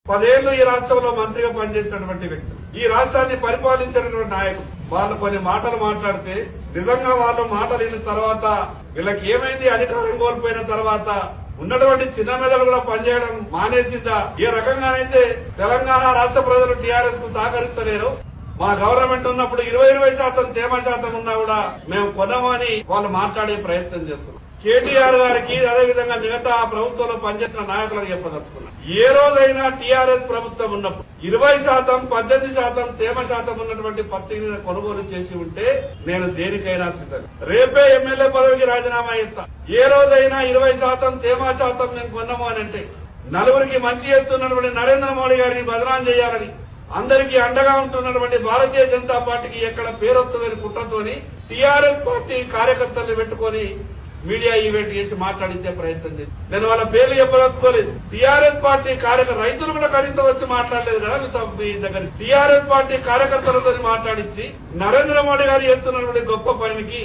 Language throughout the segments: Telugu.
10 ఏళ్లు ఈ రాష్ట్రంలో మంత్రిగా పనిచేసినటువంటి వ్యక్తులు, ఈ రాష్ట్రాన్ని పరిపాలించినటువంటి నాయకులు వాళ్ళు కొన్ని మాటలు మాట్లాడితే నిజంగా వాళ్ళు మాటలు విన్న తర్వాత వీళ్ళకి ఏమైంది, అధికారం కోల్పోయిన తర్వాత ఉన్నటువంటి చిన్న మెదడు కూడా పనిచేయడం మానేసిందా? ఏ రకంగానైతే తెలంగాణ రాష్ట్ర ప్రజలు టీఆర్ఎస్ కు సహకరిస్తలేరు, మా గవర్నమెంట్ ఉన్నప్పుడు 20% తేమ శాతం ఉన్నా కూడా మేము కొనమని వాళ్ళు మాట్లాడే ప్రయత్నం చేస్తున్నారు. కేటీఆర్ గారికి అదేవిధంగా మిగతా ప్రభుత్వంలో పనిచేసిన నాయకులకు చెప్పదలుచుకున్నాం, ఏ రోజైనా టీఆర్ఎస్ ప్రభుత్వం ఉన్నప్పుడు 20%, 18% తేమ శాతం ఉన్నటువంటి పత్తిని కొనుగోలు చేసి ఉంటే నేను దేనికైనా సిద్ధం. రేపే ఎమ్మెల్యే పదవికి రాజీనామా చేస్తా. ఏ రోజైనా 20% తేమ శాతం నేను కొన్నాము అని అంటే నలుగురికి మంచి చేస్తున్నటువంటి నరేంద్ర మోడీ గారిని బదనాం చేయాలని, అందరికీ అండగా ఉంటున్నటువంటి భారతీయ జనతా పార్టీకి ఎక్కడ పేరొస్తుందని కుట్రతోని టీఆర్ఎస్ పార్టీ కార్యకర్తల్ని పెట్టుకుని మీడియా ఈవెంట్ చేసి మాట్లాడించే ప్రయత్నం చేసి నేను వాళ్ళ పేర్లు చెప్పదలుచుకోలేదు. టీఆర్ఎస్ పార్టీ రైతులు కూడా కనీసం వచ్చి మాట్లాడలేదు కదా మీ దగ్గర. టీఆర్ఎస్ పార్టీ కార్యకర్తలతో మాట్లాడించి నరేంద్ర మోడీ గారు చేస్తున్నటువంటి గొప్ప పనికి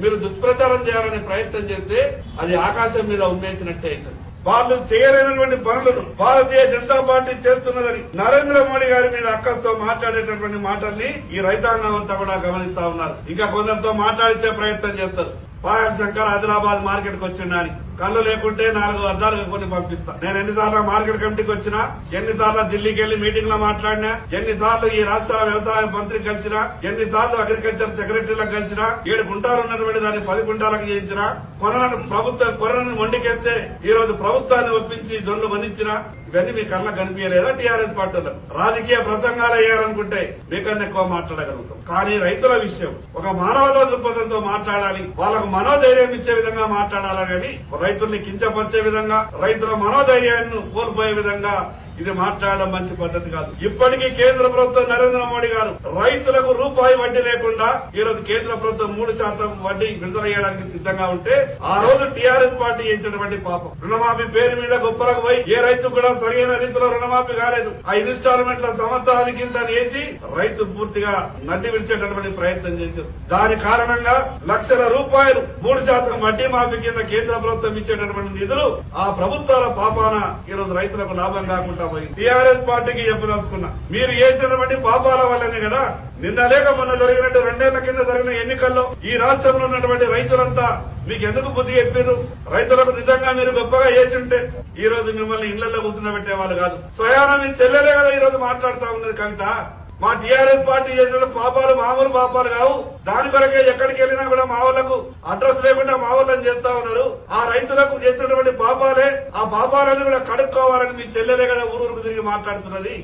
మీరు దుష్ప్రచారం చేయాలనే ప్రయత్నం చేస్తే అది ఆకాశం మీద ఉమ్మేసినట్టే అవుతుంది. వాళ్ళు చేయలేనటువంటి పనులను భారతీయ జనతా పార్టీ చేస్తున్నదని నరేంద్ర మోడీ గారి మీద అక్కతో మాట్లాడేటటువంటి మాటల్ని ఈ రైతాంగం అంతా కూడా గమనిస్తా ఉన్నారు. ఇంకా కొందరితో మాట్లాడించే ప్రయత్నం చేస్తారు. పాయల్ శంకర్ ఆదిలాబాద్ మార్కెట్ కు వచ్చిండని కళ్ళు లేకుంటే 4 అద్దాలు కొని పంపిస్తా. నేను ఎన్నిసార్లు మార్కెట్ కమిటీకి వచ్చినా, ఎన్నిసార్లు ఢిల్లీకి వెళ్లి మీటింగ్ లో మాట్లాడినా, ఎన్నిసార్లు ఈ రాష్ట్ర వ్యవసాయ మంత్రికి కలిసినా, ఎన్నిసార్లు అగ్రికల్చర్ సెక్రటరీలకు కలిసినా, 7 గుంటాలు ఉన్నటువంటి దాన్ని 10 గుంటాలకు చేయించినా, కొనను మొండికెత్తే ఈ రోజు ప్రభుత్వాన్ని ఒప్పించి జొన్లు మన్నించినా ఇవన్నీ మీ కళ్ళకు కనిపించలేదా? టీఆర్ఎస్ పార్టీలో రాజకీయ ప్రసంగాలు అయ్యారనుకుంటే మీకన్నా ఎక్కువ మాట్లాడగలుగుతాం. కానీ రైతుల విషయం ఒక మానవతా దృక్పథంతో మాట్లాడాలి, వాళ్ళకు మనోధైర్యం ఇచ్చే విధంగా మాట్లాడాలి. కానీ రైతుల్ని కించపరిచే విధంగా, రైతుల మనోధైర్యాన్ని కోల్పోయే విధంగా ఇది మాట్లాడడం మంచి పద్ధతి కాదు. ఇప్పటికీ కేంద్ర ప్రభుత్వం నరేంద్ర మోడీ గారు రైతులకు రూపాయి వడ్డీ లేకుండా ఈ రోజు కేంద్ర ప్రభుత్వం 3% వడ్డీ విడుదల చేయడానికి సిద్ధంగా ఉంటే ఆ రోజు టీఆర్ఎస్ పార్టీ చేసినటువంటి పాపం రుణమాఫీ పేరు మీద గొప్పలకు పోయి ఏ రైతు కూడా సరైన రీతిలో రుణమాఫీ కాలేదు. ఆ ఇన్స్టాల్మెంట్ల సంవత్సరానికి కింద వేసి రైతు పూర్తిగా నడ్డి విడిచేటటువంటి ప్రయత్నం చేశారు. దాని కారణంగా లక్షల రూపాయలు 3% వడ్డీ మాఫీ కింద కేంద్ర ప్రభుత్వం ఇచ్చేటటువంటి నిధులు ఆ ప్రభుత్వాల పాపాన ఈ రోజు రైతులకు లాభం కాకుండా టీఆర్ఎస్ పార్టీకి చెప్పదలుచుకున్నా, మీరు చేసినటువంటి పాపాల వల్లనే కదా నిన్న లేక మొన్న జరిగినట్టు 2 ఏళ్ల కింద జరిగిన ఎన్నికల్లో ఈ రాష్ట్రంలో ఉన్నటువంటి రైతులంతా మీకు ఎందుకు బుద్ధి చెప్పారు? రైతులకు నిజంగా మీరు గొప్పగా చేసి ఉంటే ఈ రోజు మిమ్మల్ని ఇళ్లలో కూర్చున్నబెట్టే వాళ్ళు కాదు. స్వయాన మీ చెల్లెలే కదా ఈ రోజు మాట్లాడుతా ఉన్నది కవిత. మా టీఆర్ఎస్ పార్టీ చేసిన పాపాలు మామూలు పాపాలు కావు. దాని కొరకే ఎక్కడికి వెళ్ళినా కూడా మా వాళ్లకు అడ్రస్ లేకుండా మా వాళ్ళని చేస్తా ఉన్నారు. ఆ రైతులకు చేసినటువంటి పాపాలే, ఆ పాపాలను కూడా కడుక్కోవాలని మీ చెల్లెలే కదా ఊరూరుకు తిరిగి మాట్లాడుతున్నది.